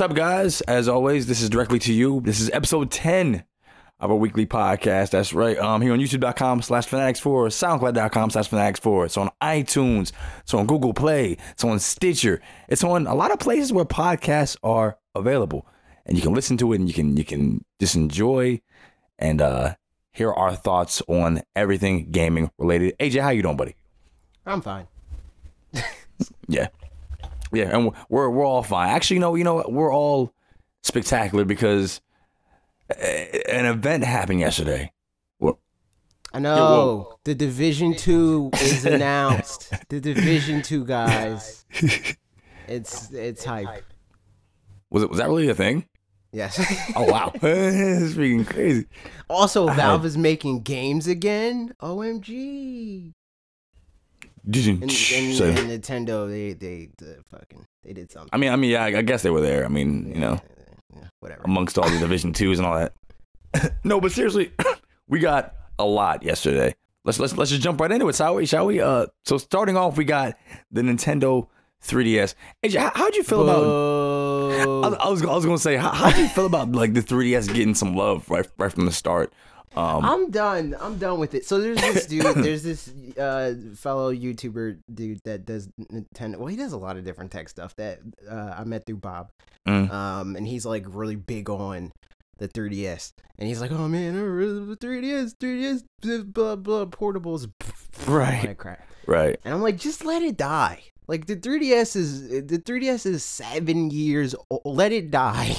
What's up, guys? As always, this is directly to you. This is episode 10 of our weekly podcast. That's right. Here on youtube.com/fanatixfour, soundcloud.com/fanatixfour. It's on iTunes. It's on Google Play. It's on Stitcher. It's on a lot of places where podcasts are available. And you can listen to it and you can just enjoy and hear our thoughts on everything gaming related. AJ, how you doing, buddy? I'm fine. Yeah, and we're all fine. Actually, you know, we're all spectacular because an event happened yesterday. I know. The Division 2 is announced. The Division 2, guys. It's hype. Was that really a thing? Yes. Oh wow, it's freaking crazy. Also, Valve is making games again. OMG. And Nintendo, they did something. I mean, yeah, I guess they were there. I mean, you know, whatever. Amongst all the Division 2s and all that. No, but seriously, we got a lot yesterday. Let's just jump right into it, shall we? So starting off, we got the Nintendo 3DS. AJ, how'd you feel about? I was gonna say, how'd you feel about like the 3DS getting some love right from the start? I'm done with it. So there's this dude, fellow YouTuber dude that does Nintendo. Well, he does a lot of different tech stuff that I met through Bob. And he's like really big on the 3DS. And he's like, oh man, the 3DS, blah blah portables, right, crap. Right. And I'm like, just let it die. Like the 3DS is 7 years old. Let it die.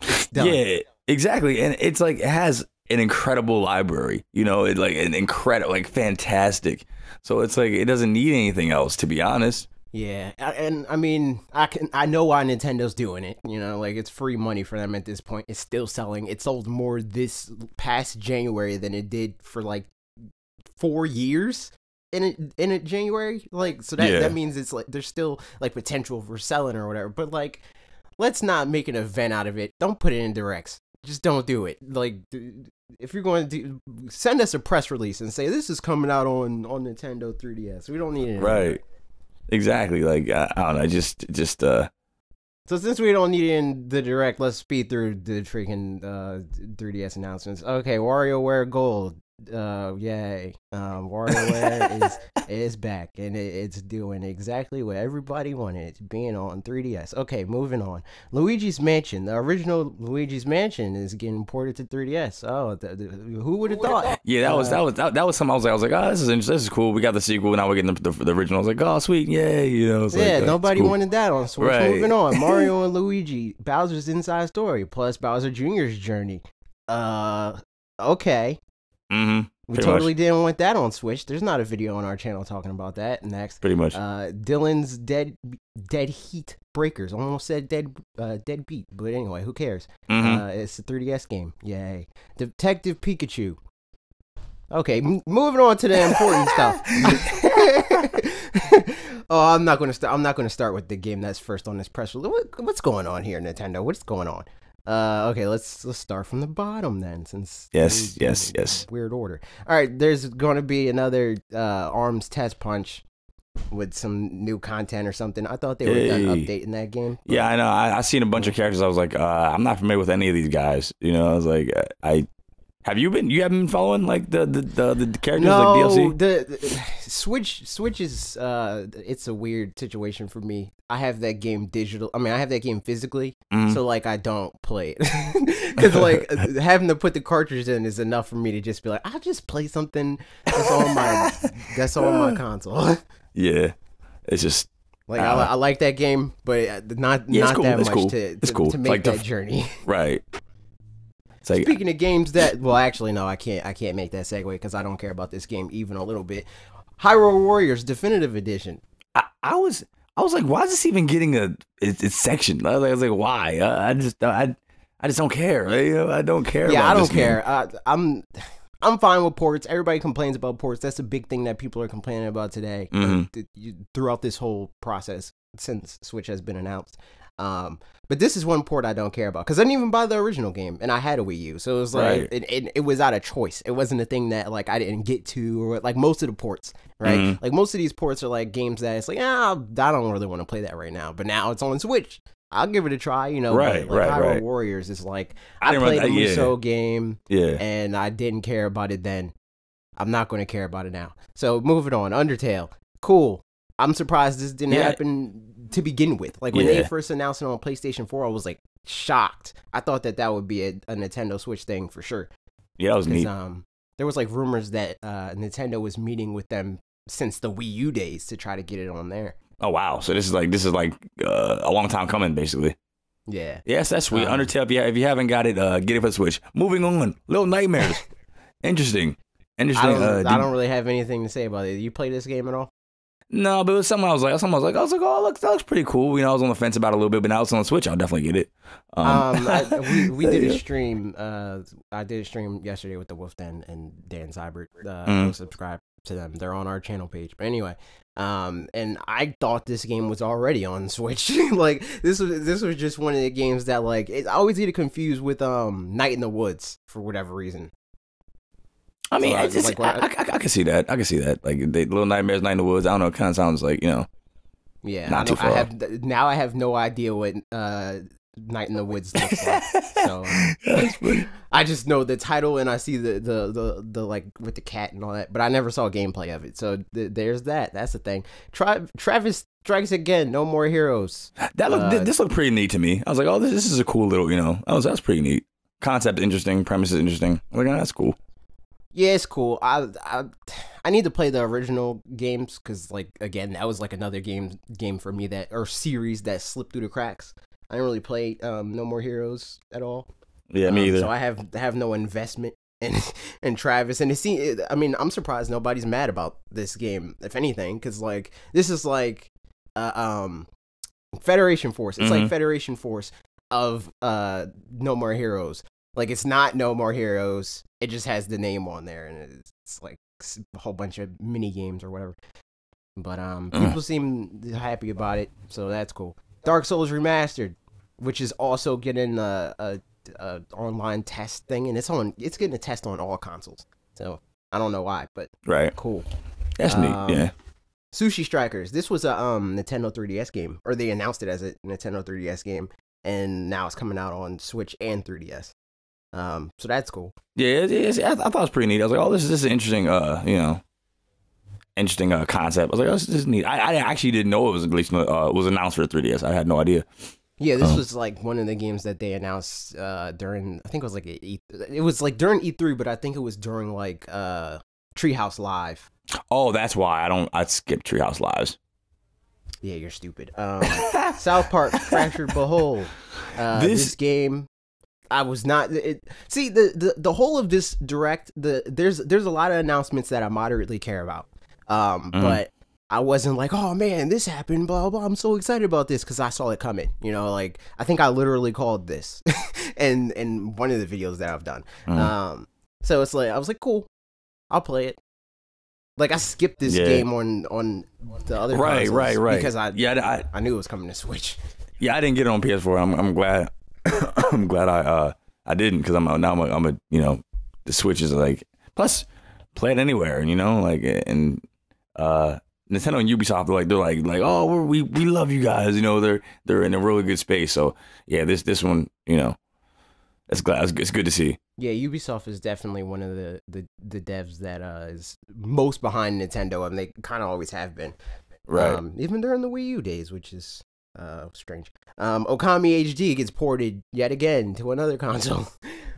It's done. Yeah, exactly. And it's like it has an incredible library, you know, it like an incredible, like fantastic. So it's like it doesn't need anything else, to be honest. Yeah, and I mean, I know why Nintendo's doing it. You know, like it's free money for them at this point. It's still selling. It sold more this past January than it did for like 4 years in January. Like, so that means it's like there's still like potential for selling or whatever. But like, let's not make an event out of it. Don't put it in directs. Just don't do it. Like, if you're going to send us a press release and say this is coming out on Nintendo 3DS, we don't need it. Right. Exactly. Like I don't know. Just. So since we don't need it in the direct, let's speed through the freaking 3DS announcements. Okay, WarioWare Gold. Yay. WarioWare is back and it's doing exactly what everybody wanted. It's being on 3DS. Okay, moving on. Luigi's Mansion, the original Luigi's Mansion, is getting ported to 3DS. Oh, who would have thought? Yeah, that was something I was like, oh, this is interesting. This is cool. We got the sequel. Now we're getting the original. I was like, oh, sweet, yay. You know, yeah, like, nobody cool. wanted that on Switch. Right. Moving on. Mario and Luigi, Bowser's Inside Story plus Bowser Jr.'s Journey. Okay. We totally didn't want that on Switch. There's not a video on our channel talking about that. Next, pretty much. Dylan's Dead Heat Breakers. Almost said Dead Beat, but anyway, who cares? It's a 3DS game. Yay! Detective Pikachu. Okay, moving on to the important stuff. Oh, I'm not going to start with the game that's first on this press release. What's going on here, Nintendo? What's going on? Okay, let's start from the bottom then, since yes, weird order. All right, there's going to be another ARMS Test Punch with some new content or something. I thought they were done updating that game. Yeah, I know. I seen a bunch of characters. I was like, I'm not familiar with any of these guys. You know, I was like, you haven't been following like the characters like DLC? The Switch is it's a weird situation for me. I have that game digital. I mean, I have that game physically, so like I don't play it because like having to put the cartridge in is enough for me to just be like, I'll just play something that's on my console. Yeah, it's just like I like that game, but not cool. that it's much cool. to make like that journey. Right. Like, speaking of games that, well, actually, no, I can't make that segue because I don't care about this game even a little bit. Hyrule Warriors Definitive Edition. I was like, why is this even getting its section? I was like, why? I just don't care. I don't care. Yeah, about I don't care. I'm fine with ports. Everybody complains about ports. That's a big thing that people are complaining about today throughout this whole process since Switch has been announced. But this is one port I don't care about because I didn't even buy the original game and I had a Wii U, so it was like it was out of choice. It wasn't a thing that like I didn't get to, or like most of the ports, right? Like most of these ports are like games that it's like, I don't really want to play that right now, but now it's on Switch. I'll give it a try, you know. Right, but like right, Hyrule right. Warriors is like I I didn't played run the that- Musou game, Yeah. and I didn't care about it then. I'm not going to care about it now. So moving on, Undertale, cool. I'm surprised this didn't happen to begin with. Like when they first announced it on PlayStation 4, I was like shocked. I thought that would be a Nintendo Switch thing for sure. Yeah, that was neat. There was like rumors that Nintendo was meeting with them since the Wii U days to try to get it on there. Oh wow! So this is like a long time coming, basically. Yeah. Yes, that's sweet. Undertale. If you haven't got it, get it for the Switch. Moving on. Little Nightmares. Interesting. I don't really have anything to say about it. You play this game at all? No, but it was something I was like, oh, that looks pretty cool. You know, I was on the fence about it a little bit, but now it's on the Switch. I'll definitely get it. We did a stream. I did a stream yesterday with the Wolf Den and Dan Seibert. Go subscribe to them. They're on our channel page. But anyway, and I thought this game was already on Switch. Like this was just one of the games that like I always get it confused with Night in the Woods for whatever reason. I mean, So I can see that. I can see that. Like Little Nightmares, Night in the Woods. I don't know. It kind of sounds like, you know. Yeah, not too far. I have no idea what Night in the Woods looks like. So I just know the title and I see the like with the cat and all that, but I never saw gameplay of it. So there's that. That's the thing. Travis strikes again. No More Heroes. This looked pretty neat to me. I was like, oh, this is a cool little, you know. That's pretty neat. Concept interesting. Premise is interesting. I'm like, oh, that's cool. Yeah, it's cool. I need to play the original games because, like, again, that was like another game for me or series that slipped through the cracks. I didn't really play No More Heroes at all. Yeah, me either. So I have no investment in Travis, and I'm surprised nobody's mad about this game, if anything, because like this is like Federation Force. It's like Federation Force of No More Heroes. Like, it's not No More Heroes. It just has the name on there, and it's like a whole bunch of mini games or whatever. But people seem happy about it, so that's cool. Dark Souls Remastered, which is also getting a online test thing, and it's getting a test on all consoles. So I don't know why, but cool. That's neat. Yeah. Sushi Strikers. This was a Nintendo 3DS game, or they announced it as a Nintendo 3DS game, and now it's coming out on Switch and 3DS. So that's cool. Yeah, I thought it was pretty neat. I was like, oh, this is an interesting, interesting concept. I was like, oh, this is neat. I actually didn't know it was was announced for the 3DS. I had no idea. Yeah, this was like one of the games that they announced during. I think it was like it was like during E3, but I think it was during like Treehouse Live. Oh, that's why I skipped Treehouse Lives. Yeah, you're stupid. South Park Fractured Behold. This game. I was not. See the whole of this direct. There's a lot of announcements that I moderately care about. But I wasn't like, oh man, this happened, blah blah. I'm so excited about this because I saw it coming. You know, like I think I literally called this, in one of the videos that I've done. So it's like I was like, cool, I'll play it. Like I skipped this game on the other consoles because I knew it was coming to Switch. Yeah, I didn't get it on PS4. I'm glad. I'm glad I didn't because I'm a you know, the Switch is like, plus play it anywhere, you know, like, and Nintendo and Ubisoft they're like oh we love you guys, you know, they're in a really good space. So yeah, this one, you know, it's good to see. Yeah, Ubisoft is definitely one of the devs that is most behind Nintendo, and they kind of always have been, right? Even during the Wii U days, which is strange. Okami HD gets ported yet again to another console.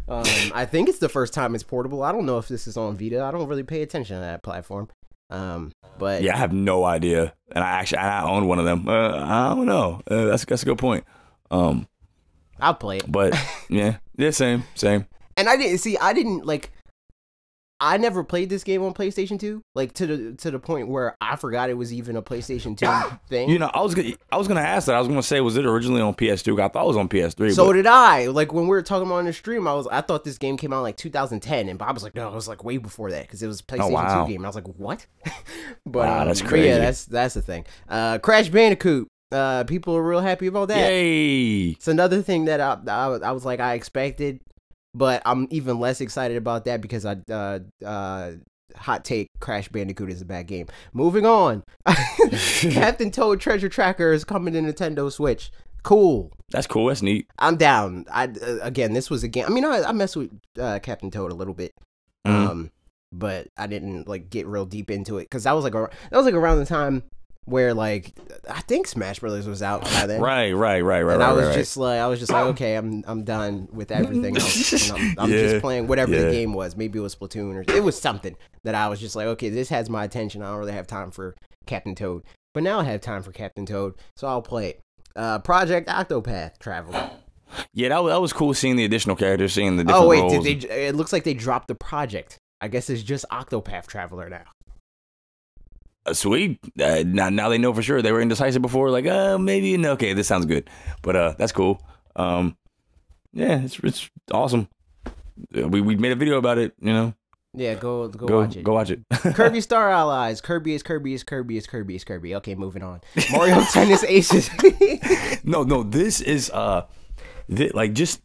I think it's the first time it's portable. I don't know if this is on Vita. I don't really pay attention to that platform. But yeah, I have no idea, and I own one of them. I don't know. That's a good point. I'll play it, but yeah, same. And I never played this game on PlayStation 2, like to the point where I forgot it was even a PlayStation 2 thing. You know, I was gonna ask that. I was gonna say, was it originally on PS2? I thought it was on PS3. So did I. Like when we were talking about on the stream, I thought this game came out in like 2010, and Bob was like, no, it was like way before that because it was a PlayStation 2 game. And I was like, what? But that's crazy. But yeah, that's the thing. Crash Bandicoot. People are real happy about that. Yay! It's another thing that I was like I expected. But I'm even less excited about that because hot take, Crash Bandicoot is a bad game. Moving on. Captain Toad Treasure Tracker is coming to Nintendo Switch. cool. That's cool. That's neat. I'm down. Again, this was a game. I mean, I messed with Captain Toad a little bit, but I didn't like get real deep into it because that was like around the time where like I think Smash Brothers was out by then. Right. And I was just like, okay, I'm done with everything else. And I'm just playing whatever the game was. Maybe it was Splatoon or it was something that I was just like, okay, this has my attention. I don't really have time for Captain Toad, but now I have time for Captain Toad, so I'll play it. Project Octopath Traveler. Yeah, that was cool seeing the additional characters, seeing the different roles. It looks like they dropped the project. I guess it's just Octopath Traveler now. Sweet. Now they know for sure. They were indecisive before, like, maybe. Okay, this sounds good. But that's cool. Yeah, it's awesome. We made a video about it, you know. Yeah, go watch it. Go watch it. Kirby Star Allies. Kirby is Kirby. Okay, moving on. Mario Tennis Aces. No, this is like just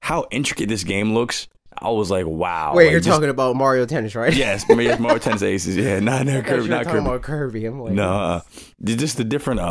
how intricate this game looks. I was like, wow. Wait, like, you're talking about Mario Tennis, right? Yes, Mario Tennis Aces. Yeah, not Kirby. Not Kirby. About Kirby. I'm like, no, just the different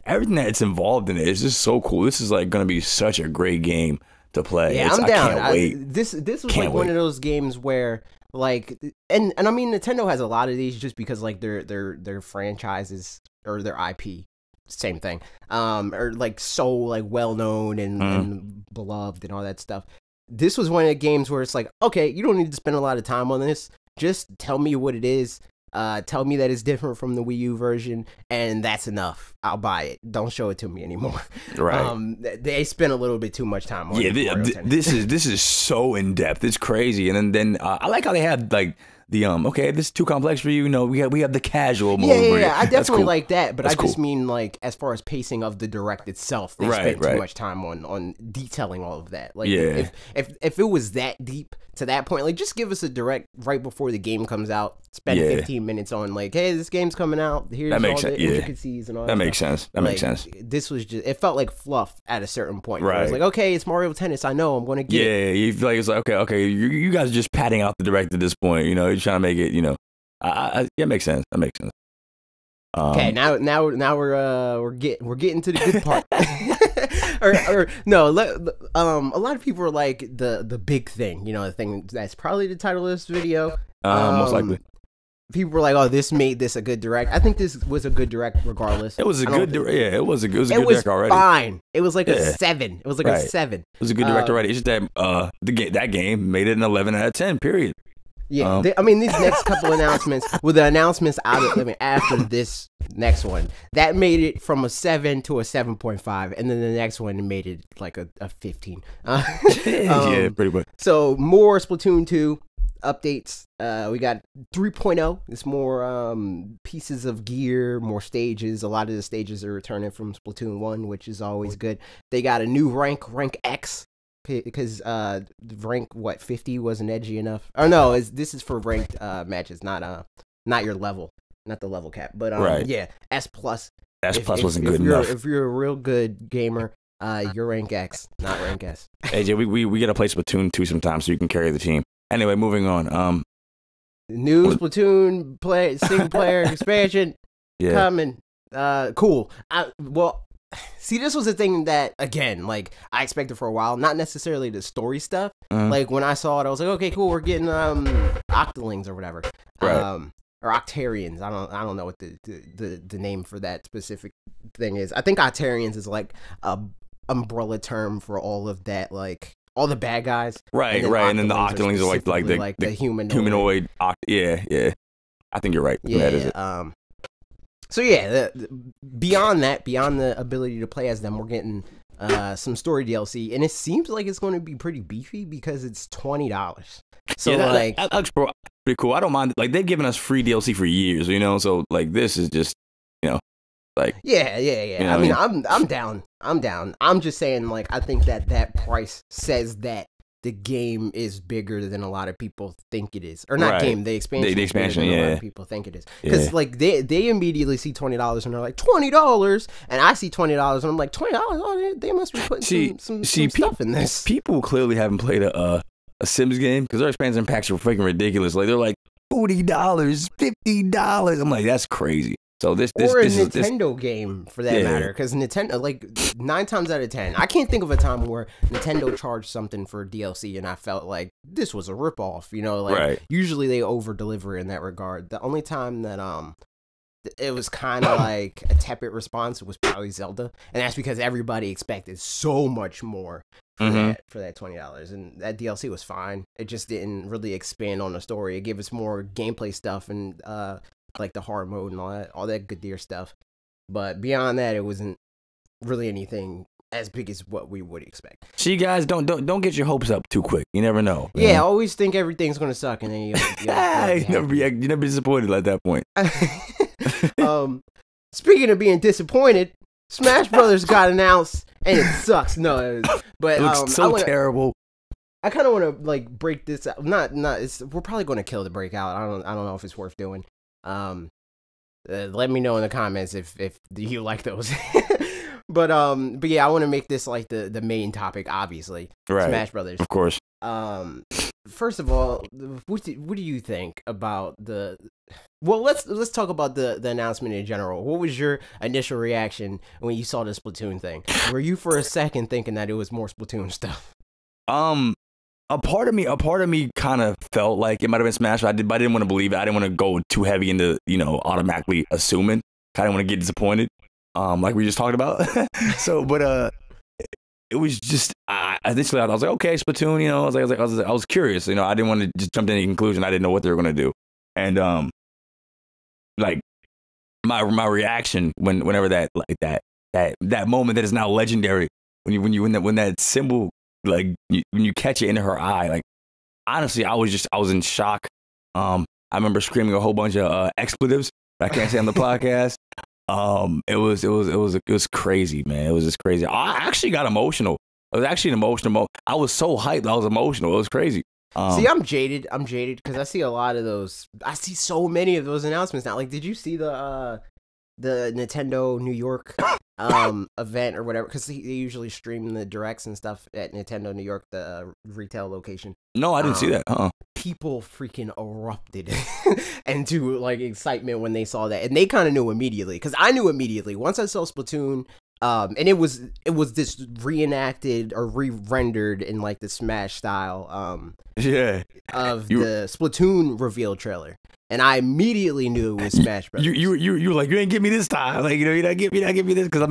everything that's involved in it is just so cool. This is like gonna be such a great game to play. Yeah, I'm down. I can't wait. This was like one of those games where like, and I mean, Nintendo has a lot of these just because like their franchises or their IP, same thing, are like so like well known and beloved and all that stuff. This was one of the games where it's like, okay, you don't need to spend a lot of time on this. Just tell me what it is. Tell me that it's different from the Wii U version, and that's enough. I'll buy it. Don't show it to me anymore. Right. They spent a little bit too much time on it. This is so in depth. It's crazy. And then I like how they have like the okay, this is too complex for you. No, we have the casual mode. Yeah. I definitely like that, but I just mean like as far as pacing of the direct itself, they spent too much time on detailing all of that. Like if it was that deep to that point, like just give us a direct right before the game comes out. Spend 15 minutes on like, hey, this game's coming out. Here's all the intricacies and all that. That makes sense. That makes sense. This was just, it felt like fluff at a certain point. Right. It was like, okay, it's Mario Tennis. I know I'm going to get it. Yeah, you feel like it's like, okay, you guys are just patting out the direct at this point. You know, you're trying to make it, you know. It makes sense. That makes sense. Okay, now we're getting to the good part. or no, a lot of people are like the big thing, you know, the thing that's probably the title of this video. Most likely. People were like, "Oh, this made this a good direct." I think this was a good direct, regardless. It was a good direct. Yeah, it was a good direct already. Fine. It was like a 7. It was like a 7. It was a good direct already. It's just that that game made it an 11 out of 10. Period. Yeah, I mean, these next couple announcements, with the announcements after this next one, that made it from a 7 to a 7.5, and then the next one made it like a 15. Yeah, pretty much. So more Splatoon 2 updates. We got 3.0. It's more pieces of gear, more stages. A lot of the stages are returning from Splatoon 1, which is always good. They got a new rank X. Because rank 50 wasn't edgy enough. Oh no, this is for ranked matches, not your level, not the level cap. But yeah, S+. S+ wasn't good enough. If you're a real good gamer, you're rank X, not rank S. AJ, we gotta play Splatoon 2 sometime so you can carry the team. Anyway, moving on. New Splatoon single player expansion coming. Cool. See, this was a thing that, again, like, I expected for a while. Not necessarily the story stuff. Like, when I saw it, I was like, okay, cool, we're getting Octolings or whatever. Or Octarians. I don't know what the name for that specific thing is. I think Octarians is, like, a umbrella term for all of that, like, all the bad guys. Right. And then the Octolings are, like the humanoid. Yeah. I think you're right. Yeah. So yeah, beyond the ability to play as them, we're getting some story DLC, and it seems like it's going to be pretty beefy because it's $20. So that looks pretty cool. I don't mind. Like they've given us free DLC for years, you know. So like this is just, you know, like yeah. You know I mean, I'm down. I'm just saying, like I think that price says that the game is bigger than a lot of people think it is, or not game. The expansion. The expansion. A lot of people think it is because like they immediately see $20 and they're like $20, and I see $20 and I'm like $20. Oh, they must be putting some stuff in this. People clearly haven't played a Sims game because their expansion packs are freaking ridiculous. Like they're like $40, $50. I'm like, that's crazy. So this or a this is Nintendo game for that matter, because Nintendo, like 9 times out of 10, I can't think of a time where Nintendo charged something for DLC and I felt like this was a ripoff. You know, like usually they over deliver in that regard. The only time that it was kind of like a tepid response was probably Zelda, and that's because everybody expected so much more for that $20, and that DLC was fine. It just didn't really expand on the story. It gave us more gameplay stuff and like the hard mode and all that good deer stuff. But beyond that, it wasn't really anything as big as what we would expect. See, guys, don't get your hopes up too quick. You never know. Yeah, I always think everything's gonna suck, and then you never be disappointed at that point. Speaking of being disappointed, Smash Brothers got announced, and it sucks. No, but it looks so terrible. I kind of want to like break this out. We're probably going to kill the breakout. I don't know if it's worth doing. Let me know in the comments if you like those. but yeah, I want to make this like the main topic, obviously. Right. Smash Brothers, of course. First of all, what do you think about the? Well, let's talk about the announcement in general. What was your initial reaction when you saw the Splatoon thing? Were you for a second thinking that it was more Splatoon stuff? A part of me kind of felt like it might have been Smash, but I didn't want to believe it. I didn't want to go too heavy into, automatically assuming. Kind of want to get disappointed, like we just talked about. So, but it was just initially I was like, okay, Splatoon. I was curious. I didn't want to just jump to any conclusion. I didn't know what they were gonna do, and like my reaction whenever that moment that is now legendary when that symbol. Like when you catch it in her eye, like honestly, I was in shock. I remember screaming a whole bunch of expletives that I can't say on the podcast. It was crazy, man. It was just crazy. I actually got emotional. It was actually an emotional. I was so hyped. I was emotional. It was crazy. See, I'm jaded because I see a lot of those. I see so many of those announcements now. Like, did you see the Nintendo New York event or whatever? Because they usually stream the directs and stuff at Nintendo New York, the retail location. No, I didn't see that. People freaking erupted into like excitement when they saw that, and they kind of knew immediately. Because I knew immediately once I saw Splatoon. And it was this reenacted or re-rendered in like the Smash style of the Splatoon reveal trailer, and I immediately knew it was Smash Brothers. You were like, you ain't get me this time, like you not get me this because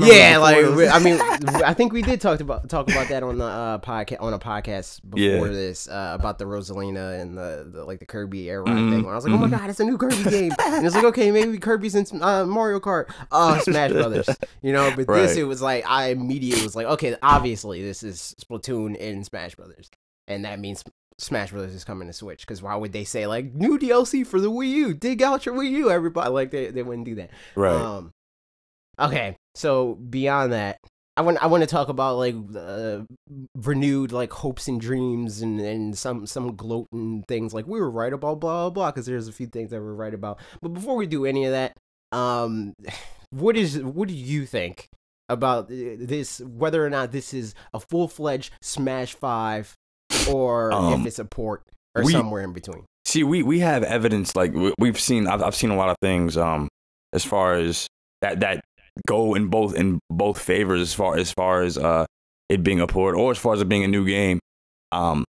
I think we did talk about that on the podcast before this about the Rosalina and the like the Kirby Air Ride thing. When I was like, oh my god, it's a new Kirby game, and it's like, okay, maybe Kirby's in Mario Kart, Smash Brothers, but this it was like I immediately was like, okay, obviously this is Splatoon in Smash Brothers, and that means Smash Brothers is coming to Switch, because why would they say like new DLC for the Wii U? Dig out your Wii U, everybody. Like they wouldn't do that. Right. Okay, so beyond that, I want to talk about like renewed like hopes and dreams and some gloating things like we were right about blah blah blah, because there's a few things that we're right about. But before we do any of that, what do you think about this? Whether or not this is a full-fledged Smash 5 or if it's a port or somewhere in between. See, we have evidence, like we've seen. I've seen a lot of things as far as that go in both favors as far as it being a port or as far as it being a new game. The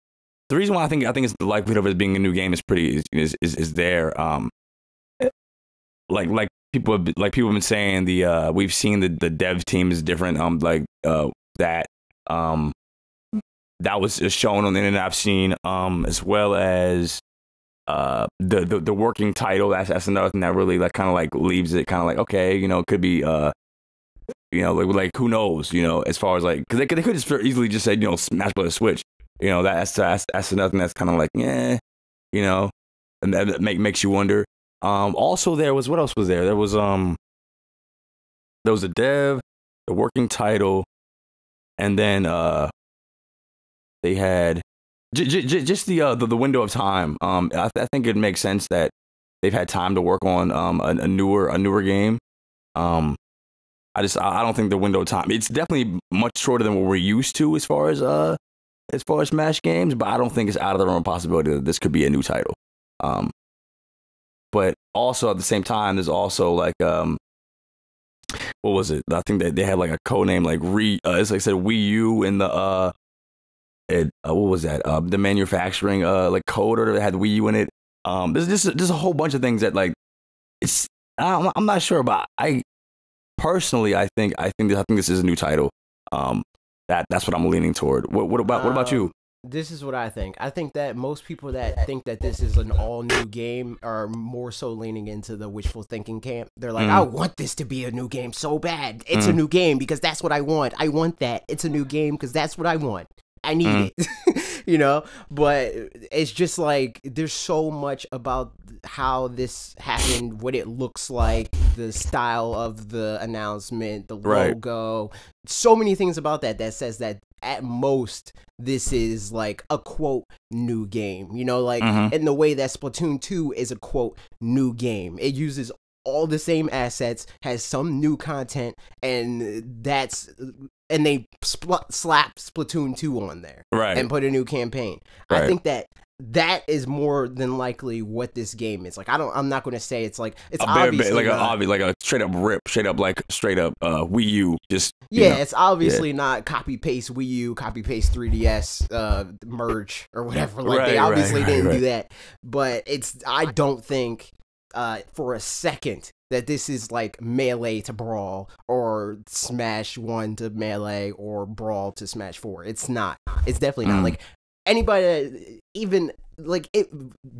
reason why I think it's the likelihood of it being a new game is there. Like people have been saying we've seen the dev team is different. That was shown on the internet. I've seen as well as the working title. That's another thing that really like kind of like leaves it kind of like, okay, it could be like who knows, as far as like, because they could just easily just say Smash Bros. Switch. That's another thing that's kind of like and that makes you wonder. Also what else was there? There was a dev, the working title, and then they had just the window of time. I think it makes sense that they've had time to work on a newer game. I don't think the window of time. It's definitely much shorter than what we're used to as far as Smash games, but I don't think it's out of the realm of possibility that this could be a new title. But also at the same time, there's also like what was it? I think they had like a code name like it's like said Wii U in the what was that? The manufacturing like code or that had Wii U in it. There's a whole bunch of things that like I'm not sure about. I personally I think this is a new title. That's what I'm leaning toward. What about you? This is what I think. I think that most people that think that this is an all new game are more so leaning into the wishful thinking camp. They're like, I want this to be a new game so bad. It's a new game because that's what I want. I want that. It's a new game because that's what I want. I need it, you know, but it's just like there's so much about how this happened, what it looks like, the style of the announcement, the logo, so many things about that says that at most this is like a quote new game, you know, like in the way that Splatoon 2 is a quote new game. It uses all the same assets, has some new content, and they slap Splatoon 2 on there, and put a new campaign. I think that is more than likely what this game is. Like I'm not going to say it's obviously like a straight up Wii U. Just it's obviously not copy paste Wii U, copy paste 3DS merge or whatever. Like they obviously didn't do that. But I don't think for a second that this is like Melee to Brawl or Smash 1 to Melee or Brawl to Smash 4. It's not. It's definitely not. Like anybody, even like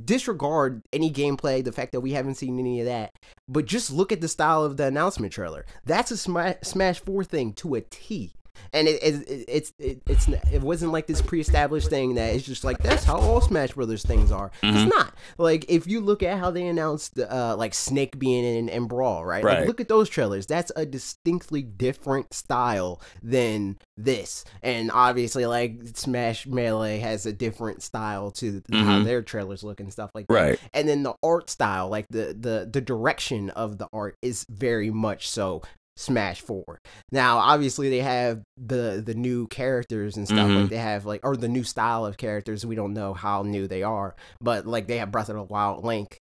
disregard any gameplay, the fact that we haven't seen any of that, but just look at the style of the announcement trailer. That's a Smash 4 thing to a T. And it wasn't like this pre-established thing that it's just like that's how all Smash Brothers things are. It's not. Like if you look at how they announced like Snake being in Brawl, right? Like look at those trailers. That's a distinctly different style than this. And obviously like Smash Melee has a different style to how their trailers look and stuff like that. And then the art style, like the direction of the art is very much so Smash 4. Now, obviously, they have the new characters and stuff like they have like, or the new style of characters. We don't know how new they are, but like they have Breath of the Wild Link,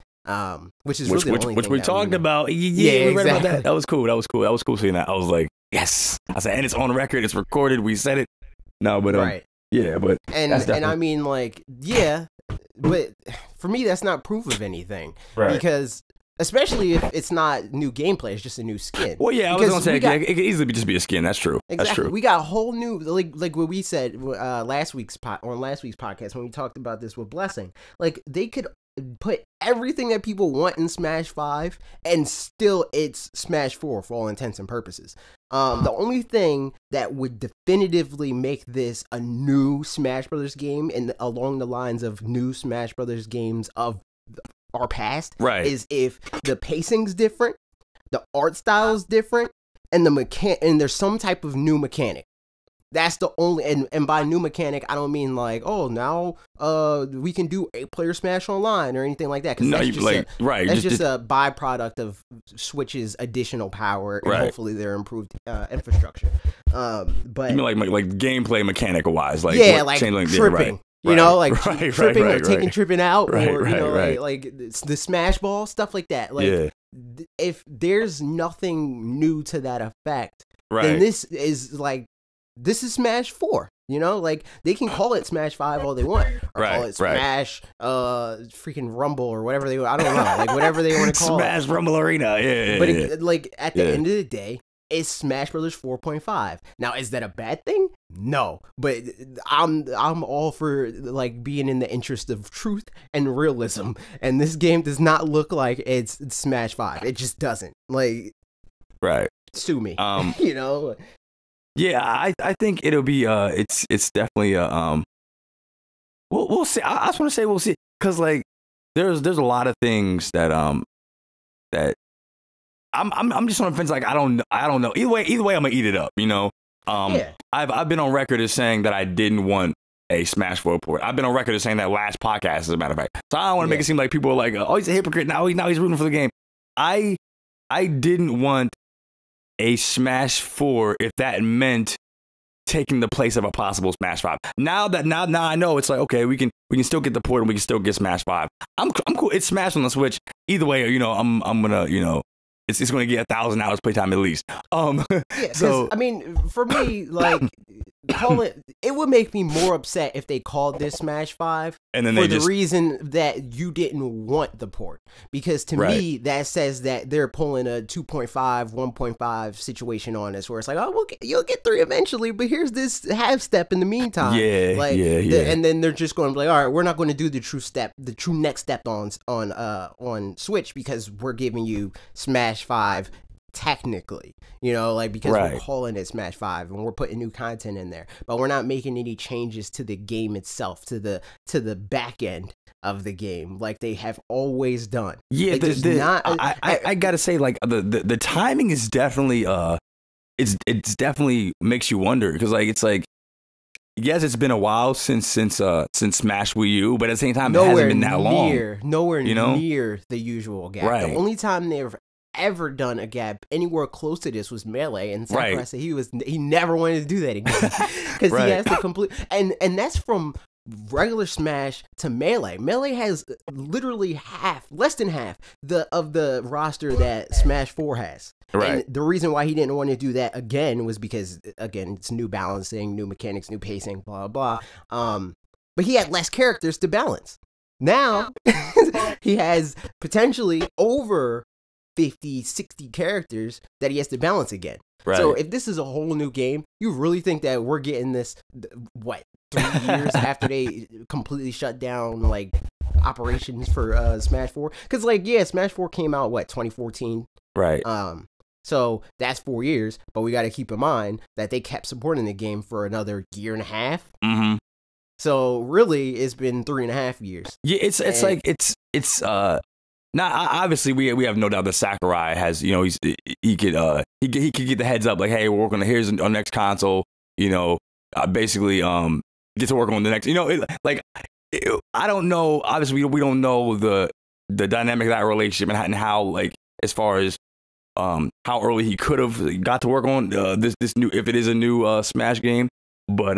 which is really the only which thing we talked about. Yeah, we read about that. That was cool. That was cool seeing that. I was like, yes. I said, and it's on record. It's recorded. We said it. No, but yeah, but and I mean like but for me that's not proof of anything because. Especially if it's not new gameplay, it's just a new skin. Well, yeah, I was gonna say it could easily just be a skin. That's true. Exactly. That's true. We got a whole new like what we said last week's podcast when we talked about this with Blessing. Like they could put everything that people want in Smash 5 and still it's Smash 4 for all intents and purposes. The only thing that would definitively make this a new Smash Brothers game and along the lines of new Smash Brothers games of our past is if the pacing's different, the art style's different, and and there's some type of new mechanic. That's the only and by new mechanic I don't mean like now we can do 8-player Smash Online or anything like that. No, that's just just a byproduct of Switch's additional power and hopefully their improved infrastructure. But you mean like gameplay mechanic wise, like like tripping. You know, like tripping or taking tripping out, or you know, like the Smash Ball stuff like that. Like, if there's nothing new to that effect, then this is Smash 4. You know, like they can call it Smash 5 all they want, or call it Smash freaking Rumble or whatever they. I don't know, like whatever they want to call Smash Rumble Arena. But like at the end of the day. It's Smash Brothers 4.5. Now, is that a bad thing? No, but I'm all for like being in the interest of truth and realism. And this game does not look like it's Smash 5. It just doesn't. Like, sue me. You know. Yeah, I think it'll be it's definitely we'll see. I just want to say we'll see because like there's a lot of things that that. I'm just on the fence. Like I don't know. Either way, I'm gonna eat it up. You know. I've been on record as saying that I didn't want a Smash 4 port. I've been on record as saying that last podcast, as a matter of fact. So I don't want to make it seem like people are like, oh, he's a hypocrite. Now he's rooting for the game. I didn't want a Smash 4 if that meant taking the place of a possible Smash 5. Now I know it's like, okay, we can still get the port and we can still get Smash 5. I'm cool. It's Smash on the Switch. Either way, you know, I'm gonna, you know. it's going to get 1,000 hours playtime at least. Yeah, so I mean, for me, like, it would make me more upset if they called this Smash 5 and then for they the just reason that you didn't want the port. Because to me, that says that they're pulling a 2.5, 1.5 situation on us, where it's like, oh, you'll get 3 eventually, but here's this half step in the meantime. Yeah. And then they're just going to be like, all right, we're not going to do the true next step on Switch, because we're giving you Smash 5 technically, because we're calling it Smash 5 and we're putting new content in there, but we're not making any changes to the game itself, to the back end of the game, like they have always done. Yeah, I gotta say, like, the timing is definitely it's definitely makes you wonder, because like it's like, yes, it's been a while since Smash Wii U, but at the same time, it hasn't been that long. Nowhere near the usual gap. Right. The only time they've ever done a gap anywhere close to this was Melee, and Sakurai said he never wanted to do that again, because he has to complete, and that's from regular Smash to Melee. Melee has literally less than half of the roster that Smash 4 has. Right. And the reason why he didn't want to do that again was because, again, it's new balancing, new mechanics, new pacing, blah blah. But he had less characters to balance. Now he has potentially over 50, 60 characters that he has to balance again. Right. So if this is a whole new game, you really think that we're getting this, 3 years after they completely shut down, like, operations for Smash 4? Because, like, yeah, Smash 4 came out, 2014? Right. So that's 4 years, but we got to keep in mind that they kept supporting the game for another year and a half. Mm-hmm. So really, it's been 3.5 years. Yeah, it's now, obviously, we have no doubt that Sakurai has, he could get the heads up, like, hey, we're working on, here's our next console, basically get to work on the next, I don't know, obviously we don't know the dynamic of that relationship and how, like, as far as how early he could have got to work on this new, if it is a new Smash game, but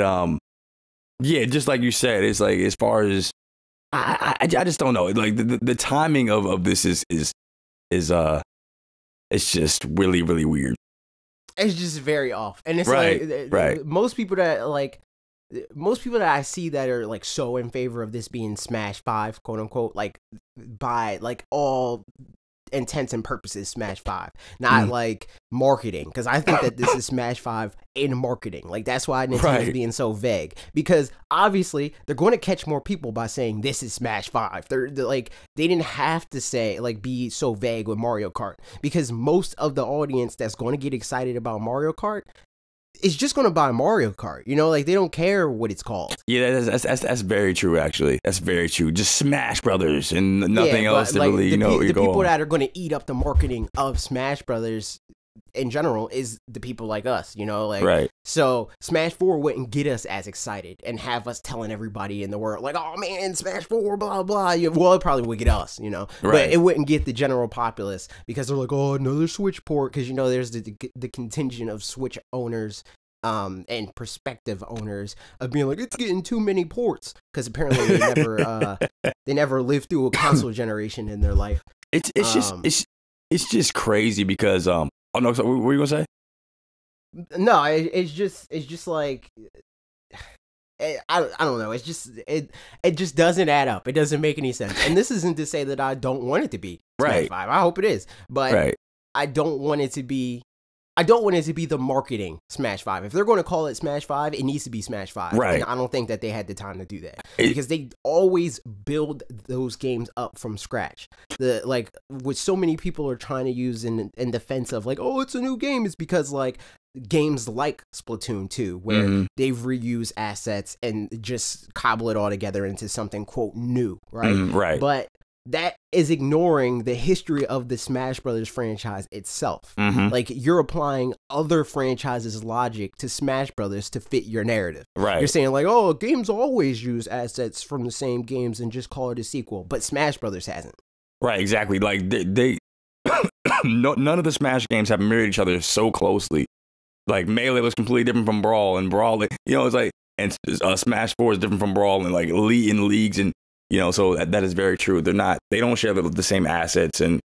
yeah, just like you said, it's like, as far as I just don't know. Like the timing of this is it's just really, really weird. It's just very off, and it's most people that I see that are like so in favor of this being Smash 5, quote unquote, like by like all intents and purposes Smash 5, not like marketing, because I think that this is Smash 5 in marketing. Like, that's why Nintendo's being so vague, because obviously they're going to catch more people by saying this is Smash 5. They're like, they didn't have to say, like, be so vague with Mario Kart, because most of the audience that's going to get excited about Mario Kart is just going to buy Mario Kart, like, they don't care what it's called. Yeah, that's very true, actually. That's very true. Just Smash Brothers and nothing else to, like, really, the people that are going to eat up the marketing of Smash Brothers in general is the people like us, like, so Smash 4 wouldn't get us as excited and have us telling everybody in the world, like, oh man, Smash 4, blah blah. Well, it probably would get us, but it wouldn't get the general populace, because they're like, oh, another Switch port, because there's the contingent of Switch owners and prospective owners of being like, it's getting too many ports, because apparently they never lived through a console generation in their life. It's just crazy, because oh no, so what were you gonna say? No, it's just like, I don't know. It's just it just doesn't add up. It doesn't make any sense. And this isn't to say that I don't want it to be Smash 5. I hope it is, but I don't want it to be. I don't want it to be the marketing Smash 5. If they're going to call it Smash 5, it needs to be Smash 5. Right. And I don't think that they had the time to do that, because they always build those games up from scratch. Like, what so many people are trying to use in defense of, like, oh, it's a new game, is because, like, games like Splatoon 2, where they reuse assets and just cobble it all together into something, quote, new, right? Right. But that is ignoring the history of the Smash Brothers franchise itself. Like, you're applying other franchises' logic to Smash Brothers to fit your narrative. Right. You're saying, like, oh, games always use assets from the same games and just call it a sequel, but Smash Brothers hasn't. Right, exactly. Like, they none of the Smash games have mirrored each other so closely. Like, Melee was completely different from Brawl, and Brawl, it's like, and Smash 4 is different from Brawl, and like in leagues, and so that is very true. They don't share the same assets, and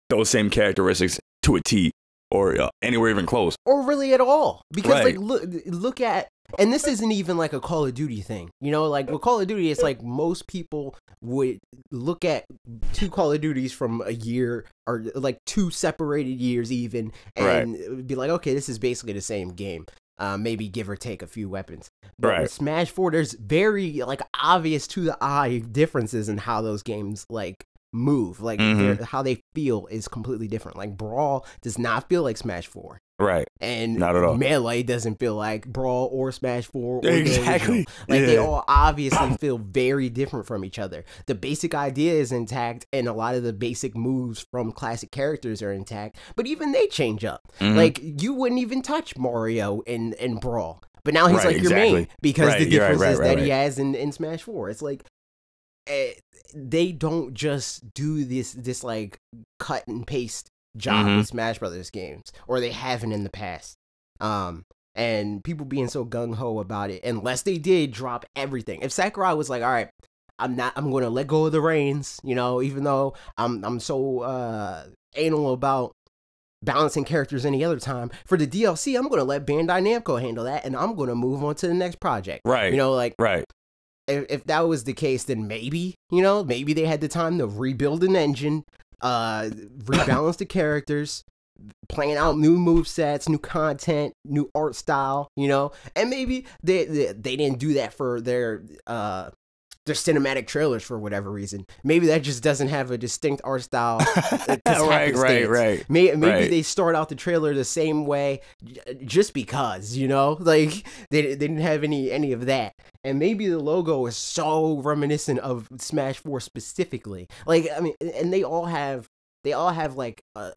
those same characteristics to a T or anywhere even close. Or really at all. Because, Right. like, look at... And this isn't even like a Call of Duty thing. You know, like with Call of Duty, it's like most people would look at two Call of Duties from a year or like two separated years even and be like, okay, this is basically the same game. Maybe give or take a few weapons. But with Smash 4, there's very like obvious to the eye differences in how those games like move. Like how they feel is completely different. Like Brawl does not feel like Smash 4. Right. And not at all. Melee doesn't feel like Brawl or Smash 4. Or exactly. Like they all obviously feel very different from each other. The basic idea is intact, and a lot of the basic moves from classic characters are intact, but even they change up. Like you wouldn't even touch Mario in Brawl, but now he's like your main because the differences that he has in Smash 4. It's like they don't just do this like cut and paste job with Smash Brothers games, or they haven't in the past. And people being so gung-ho about it, unless they did drop everything. If Sakurai was like, all right, I'm going to let go of the reins, you know, even though I'm so anal about balancing characters any other time, for the DLC, I'm going to let Bandai Namco handle that, and I'm going to move on to the next project. Right. You know, like, if that was the case, then maybe, you know, maybe they had the time to rebuild an engine, rebalance the characters, playing out new movesets, new content, new art style, you know, and maybe they didn't do that for their cinematic trailers for whatever reason. Maybe that just doesn't have a distinct art style. Right. Maybe they start out the trailer the same way just because, you know, like they didn't have any of that. And maybe the logo is so reminiscent of Smash 4 specifically. Like, I mean, and they all have like a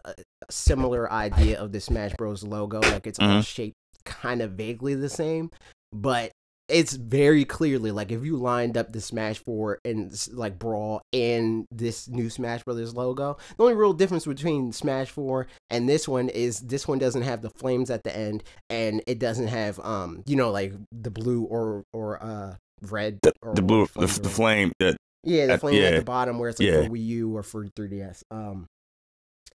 similar idea of the Smash Bros logo. Like it's all shaped kind of vaguely the same, but it's very clearly like if you lined up the Smash 4 and like Brawl and this new Smash Brothers logo, the only real difference between Smash 4 and this one is this one doesn't have the flames at the end, and it doesn't have you know, like the blue or red the blue the flame the flame at the bottom where it's like for Wii U or for 3DS.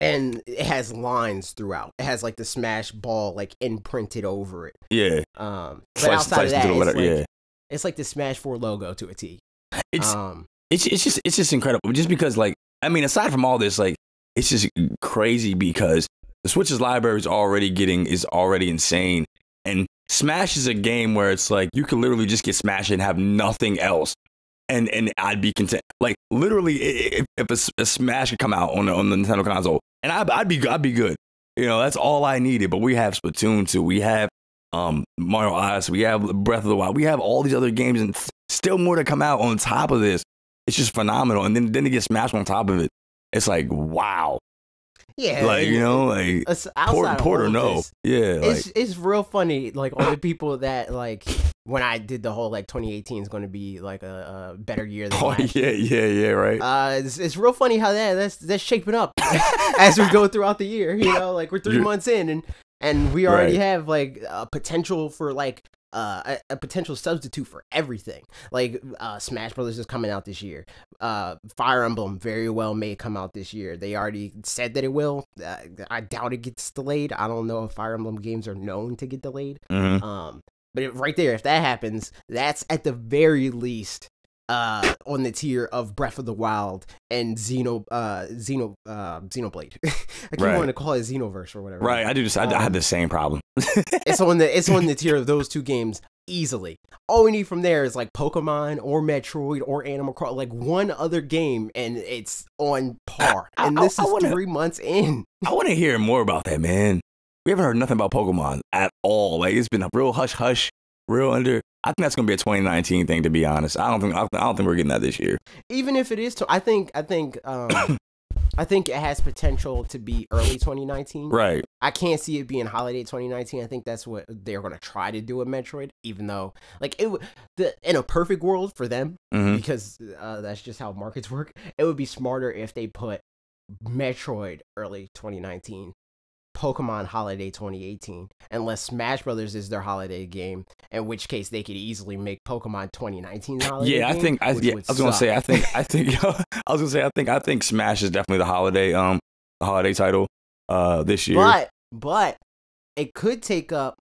And it has lines throughout. It has like the Smash ball like imprinted over it. Yeah. But outside of that, it's like the Smash 4 logo to a T. It's just incredible. Just because, like, I mean, aside from all this, like, it's just crazy because the Switch's library is already insane, and Smash is a game where it's like you could literally just get Smash and have nothing else. And I'd be content. Like literally, if a Smash could come out on the Nintendo console, and I'd be good. You know, that's all I needed. But we have Splatoon 2, we have Mario Odyssey, we have Breath of the Wild, we have all these other games, and still more to come out on top of this. It's just phenomenal. And then to get Smash on top of it, it's like wow. Yeah, like, you know, like port or no. This, yeah, it's real funny. Like all the people that like when I did the whole like 2018 is going to be like a better year than last. Yeah, right. It's real funny how that's shaping up as we go throughout the year. You know, like we're 3 months in, and we already have like a potential for like a potential substitute for everything. Like Smash Brothers is coming out this year. Fire Emblem very well may come out this year. They already said that it will. I doubt it gets delayed. I don't know if Fire Emblem games are known to get delayed. But right there, if that happens, that's at the very least on the tier of Breath of the Wild and Xenoblade. I keep wanting to call it Xenoverse or whatever. Right, I do. I have the same problem. it's on the tier of those two games easily. All we need from there is like Pokemon or Metroid or Animal Crossing, like one other game, and it's on par. And this is 3 months in. I want to hear more about that, man. We haven't heard nothing about Pokemon at all. Like it's been a real hush, real under. I think that's gonna be a 2019 thing, to be honest. I don't think we're getting that this year. Even if it is, I think it has potential to be early 2019. Right. I can't see it being holiday 2019. I think that's what they're gonna try to do with Metroid. Even though, like, in a perfect world for them, because that's just how markets work. It would be smarter if they put Metroid early 2019. Pokemon holiday 2018, unless Smash Brothers is their holiday game, in which case they could easily make Pokemon 2019 holiday game. I think Smash is definitely the holiday. holiday title this year. But it could take up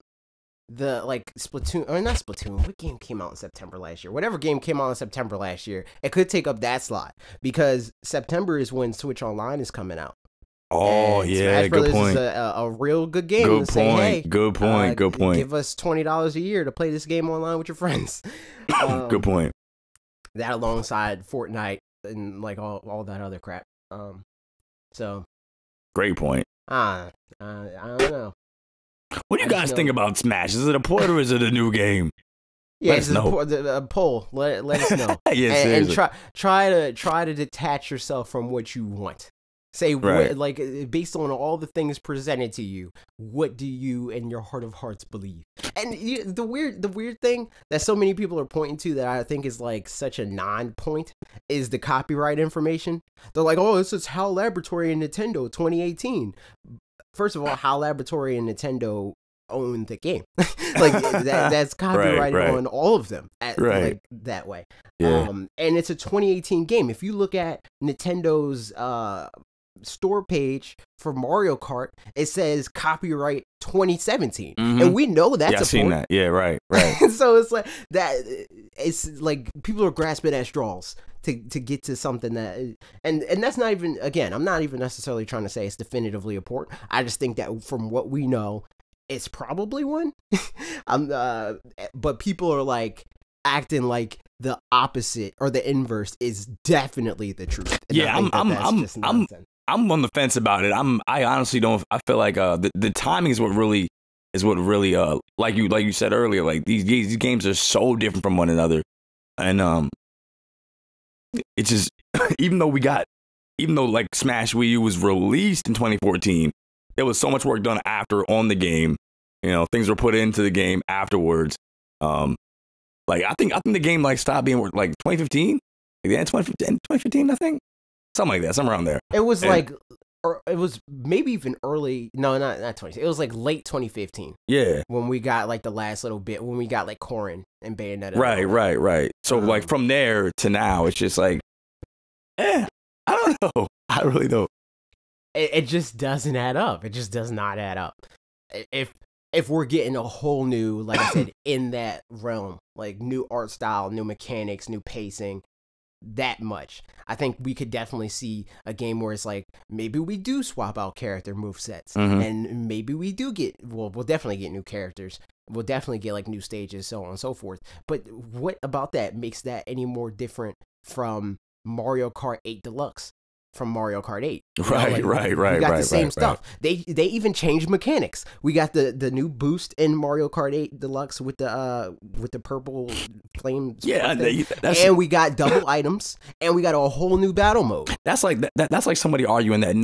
the Splatoon, or not Splatoon. What game came out in September last year? Whatever game came out in September last year, it could take up that slot because September is when Switch Online is coming out. Oh, and yeah, Smash Brothers good point. Is a real good game. Good to point. Say, hey, good point. Good point. Give us $20 a year to play this game online with your friends. Good point. That alongside Fortnite and like all that other crap. So great point. I don't know. What do you guys think about Smash? Is it a port or is it a new game? Yeah, it's a poll. Let us know. Yeah, and try to detach yourself from what you want. Say right. Based on all the things presented to you, what do you in your heart of hearts believe? And the weird thing that so many people are pointing to that I think is like such a non-point is the copyright information. They're like, oh, this is HAL Laboratory and Nintendo 2018. First of all, HAL Laboratory and Nintendo own the game. That's copyrighted on all of them that way. Yeah. And it's a 2018 game. If you look at Nintendo's store page for Mario Kart, it says copyright 2017, and we know that's I've seen that. Yeah, right. So it's like that. It's like people are grasping at straws to get to something that, and that's not even, again, I'm not even necessarily trying to say it's definitively a port. I just think that from what we know, it's probably one. But people are like acting like the opposite or the inverse is definitely the truth. And yeah, I'm on the fence about it. I honestly don't. I feel like the timing is what really like you said earlier. Like these games are so different from one another, and it's just even though like Smash Wii U was released in 2014, there was so much work done after on the game. You know, things were put into the game afterwards. Like I think the game like stopped being like 2015, like 2015, I think. Something like that, somewhere around there. It was it was maybe even early. No, not 20. It was like late 2015. Yeah, when we got like the last little bit, when we got like Corrin and Bayonetta. Right. So like from there to now, it's just like, I don't know. I really don't. It just doesn't add up. It just does not add up. If we're getting a whole new, like I said, in that realm, like new art style, new mechanics, new pacing. That much, I think we could definitely see a game where it's like maybe we do swap out character movesets, and maybe we do we'll definitely get new characters. We'll definitely get like new stages, so on and so forth. But what about that makes that any more different from Mario Kart 8 Deluxe? From Mario Kart 8. Right. We got the same stuff. They even changed mechanics. We got the new boost in Mario Kart 8 Deluxe with the purple flame. Yeah, and we got double items, and we got a whole new battle mode. That's like that's like somebody arguing that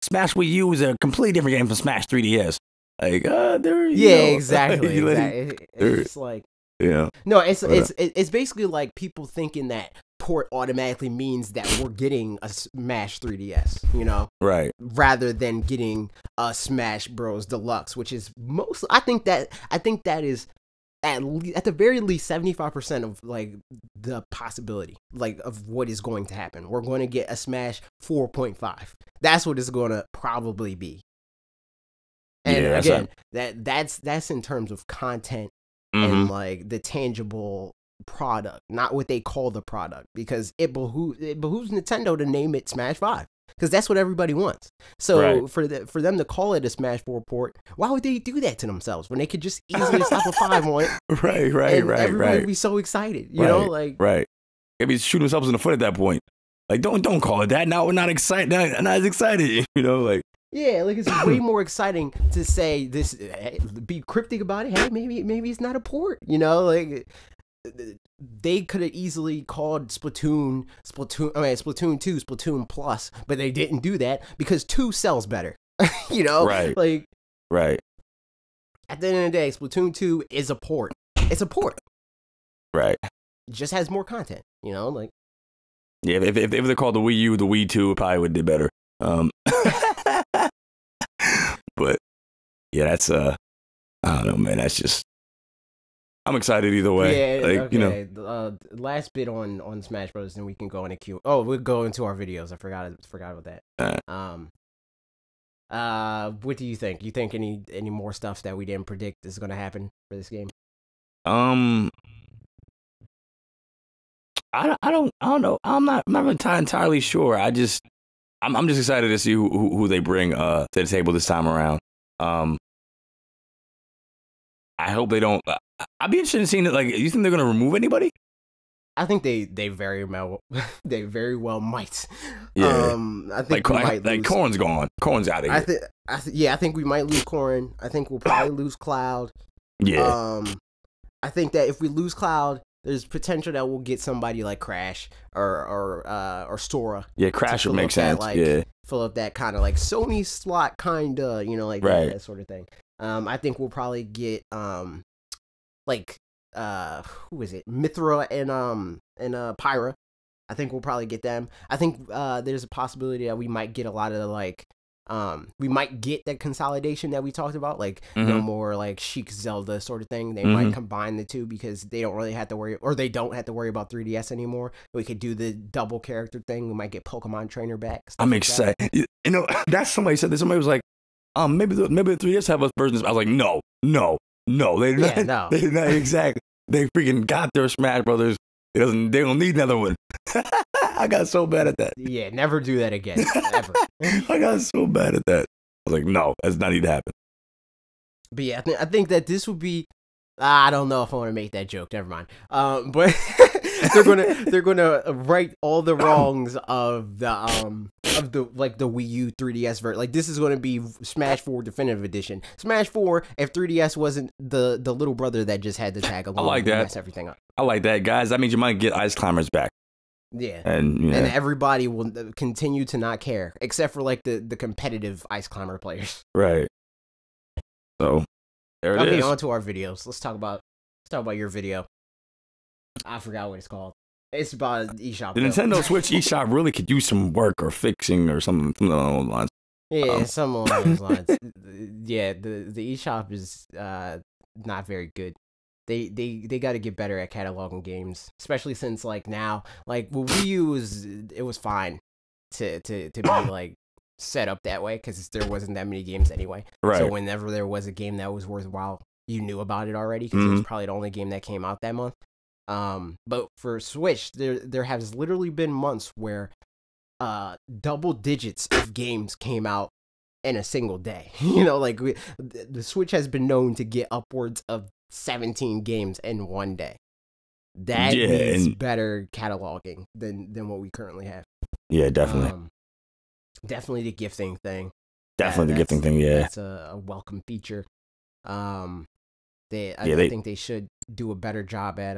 Smash Wii U is a completely different game from Smash 3DS. Like, exactly. It's just like, yeah. No, it's basically like people thinking that port automatically means that we're getting a Smash 3DS, you know? Right. Rather than getting a Smash Bros Deluxe, which is I think that is at the very least 75% of like the possibility like of what is going to happen. We're going to get a Smash 4.5. That's what it's going to probably be. And again, that's in terms of content and like the tangible product, not what they call the product, because it behooves Nintendo to name it Smash 5, because that's what everybody wants. So for them to call it a Smash 4 port, why would they do that to themselves when they could just easily slap a 5 on it? Right. Everybody would be so excited, you know, like maybe shoot themselves in the foot at that point. Like don't call it that. Now we're not excited. Not as excited, you know, like. Yeah, like it's way more exciting to say this, be cryptic about it. Hey, maybe it's not a port, you know, like. They could have easily called Splatoon 2 Splatoon Plus, but they didn't do that because 2 sells better. You know? Right. Like, right. At the end of the day, Splatoon 2 is a port. It's a port. Right. It just has more content, you know? Like, yeah, if they called the Wii U the Wii 2, it probably would do better. But yeah, that's I don't know, man. That's just. I'm excited either way. Yeah, like, okay. You know. Last bit on Smash Bros. Then we can go into Q. Oh, we'll go into our videos. I forgot about that. What do you think? You think any more stuff that we didn't predict is going to happen for this game? I don't know. I'm not really entirely sure. I'm just excited to see who they bring to the table this time around. I hope they don't. I'd be interested in seeing it. Like, you think they're gonna remove anybody? I think they very well might. Yeah. I think we might lose. Corn's gone. Corn's out of here. I think we might lose Corn. I think we'll probably lose Cloud. Yeah. I think that if we lose Cloud, there's potential that we'll get somebody like Crash or Sora. Yeah, Crash would make sense. Yeah. Fill up that kind of like Sony slot, kinda, like right. that sort of thing. I think we'll probably get who is it? Mithra and Pyra. I think we'll probably get them. I think there's a possibility that we might get a lot of we might get that consolidation that we talked about, like no more like Chic Zelda sort of thing. They might combine the two because they don't really have to worry, or they don't have to worry about 3DS anymore. We could do the double character thing. We might get Pokemon Trainer back. I'm excited. That's somebody said this. Somebody was like, maybe the 3DS have us versions. I was like, no. They did not exactly. They freaking got their Smash Brothers. They don't need another one. I got so bad at that. Yeah, never do that again. Ever. I got so bad at that. I was like, no, that's not need to happen. But yeah, I think that this would be. I don't know if I want to make that joke. Never mind. But they're gonna right all the wrongs of the Wii U 3DS version. Like, this is gonna be Smash 4 Definitive Edition. Smash 4 if 3DS wasn't the little brother that just had to tag along. I like that. Mess everything up. I like that, guys. That means you might get Ice Climbers back. Yeah, and everybody will continue to not care, except for like the competitive Ice Climber players. Right. So there it is. Okay, on to our videos. Let's talk about your video. I forgot what it's called. It's about an eShop. The Nintendo Switch eShop really could use some work or fixing or something along those lines. Yeah, some along those lines. Yeah, the eShop is not very good. They got to get better at cataloging games, especially since now with Wii U it was fine to be like set up that way because there wasn't that many games anyway. Right. So whenever there was a game that was worthwhile, you knew about it already because it was probably the only game that came out that month. But for Switch, there has literally been months where double digits of games came out in a single day. The Switch has been known to get upwards of 17 games in one day. That is better cataloging than what we currently have. Yeah, definitely. Definitely the gifting thing. Definitely the gifting thing. Yeah, that's a welcome feature. I think they should do a better job at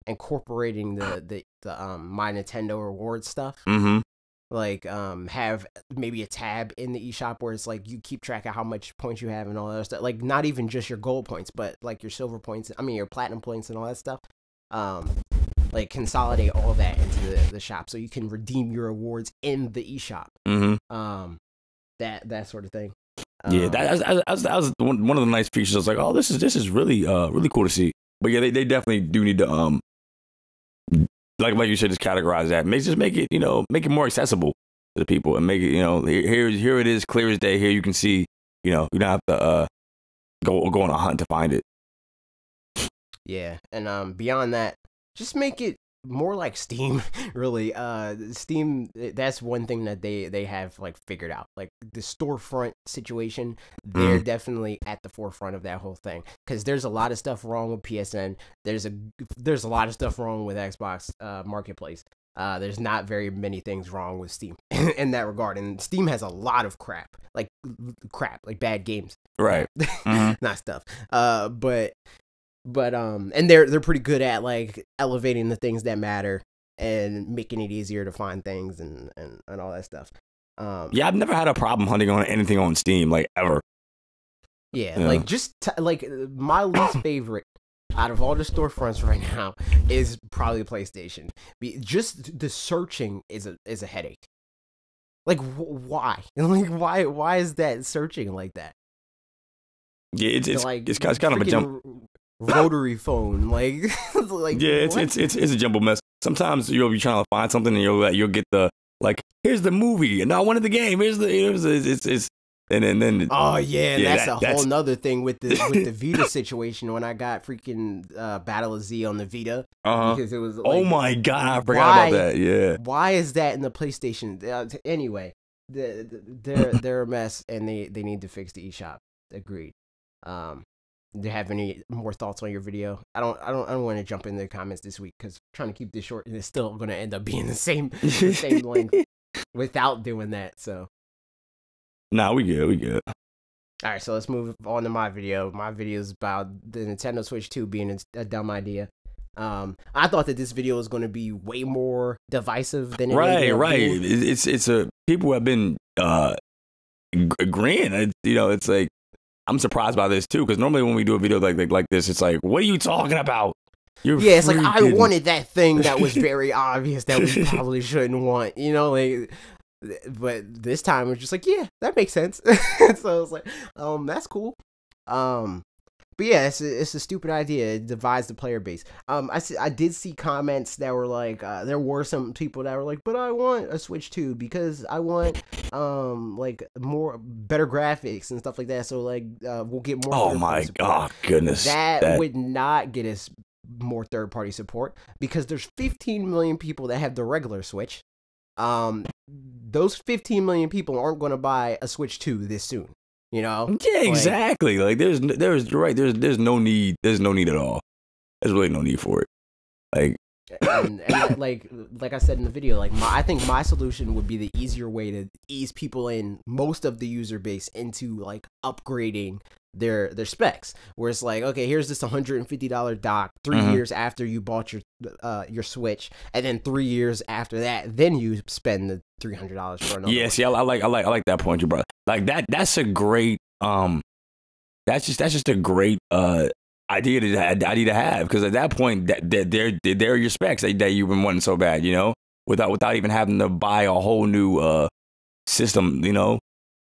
incorporating the My Nintendo Rewards stuff. Have maybe a tab in the eShop where it's like you keep track of how much points you have and all that stuff. Like, not even just your gold points, but like your silver points. I mean, your platinum points and all that stuff. Consolidate all that into the shop so you can redeem your rewards in the eShop. That sort of thing. Yeah, that was one of the nice features. I was like, oh, this is really really cool to see. But yeah, they definitely do need to like you said, just categorize that. Make it make it more accessible to the people and make it here it is, clear as day. Here you can see, you don't have to go on a hunt to find it. Yeah, and beyond that, just make it more like Steam. Really, Steam. That's one thing that they have figured out. Like the storefront situation, they're definitely at the forefront of that whole thing. Because there's a lot of stuff wrong with PSN. There's a lot of stuff wrong with Xbox Marketplace. There's not very many things wrong with Steam in that regard. And Steam has a lot of crap, like bad games. Right. Not stuff. But and they're pretty good at elevating the things that matter and making it easier to find things and all that stuff. Yeah, I've never had a problem hunting on anything on Steam ever. Yeah, my least favorite out of all the storefronts right now is probably PlayStation. Just the searching is a headache. Why? Why is that searching like that? Yeah, it's kind of a jump. Rotary phone, yeah, it's a jumble mess. Sometimes you'll be trying to find something and you'll get the here's the movie and I wanted the game. Here's the And then oh yeah, yeah, that's a whole nother thing with the Vita situation. When I got freaking Battle of Z on the Vita, because it was like, oh my god, I forgot about that. Yeah, why is that in the PlayStation? Anyway, they're a mess, and they need to fix the eShop. Agreed. Do you have any more thoughts on your video? I don't want to jump into the comments this week because I'm trying to keep this short, and it's still going to end up being the same length without doing that. So, nah, we good. All right, so let's move on to my video. My video is about the Nintendo Switch 2 being a dumb idea. I thought that this video was going to be way more divisive than it ended up being. It's a people have been agreeing. It's like, I'm surprised by this too, because normally when we do a video like this, it's like, what are you talking about? It's like, I wanted that thing that was very obvious that we probably shouldn't want, like. But this time it's just like, yeah, that makes sense. So I was like, that's cool. But yeah, it's a stupid idea. It divides the player base. I did see comments that were like, there were some people that were like, but I want a Switch 2 because I want like better graphics and stuff like that. So like we'll get more. Oh my goodness, that would not get us more third party support because there's 15 million people that have the regular Switch. Those 15 million people aren't going to buy a Switch 2 this soon. Yeah, exactly. Like there's you're right. There's no need. There's no need at all. There's really no need for it. Like, and like I said in the video, like I think my solution would be the easier way to ease people in, most of the user base, into like upgrading their specs, where it's like, okay, here's this $150 dock 3 years after you bought your Switch, and then 3 years after that, then you spend the $300 for another. Yeah, see, I like that point you brought. Like that's a great that's just a great idea to have, because at that point they're your specs that you've been wanting so bad, without even having to buy a whole new system,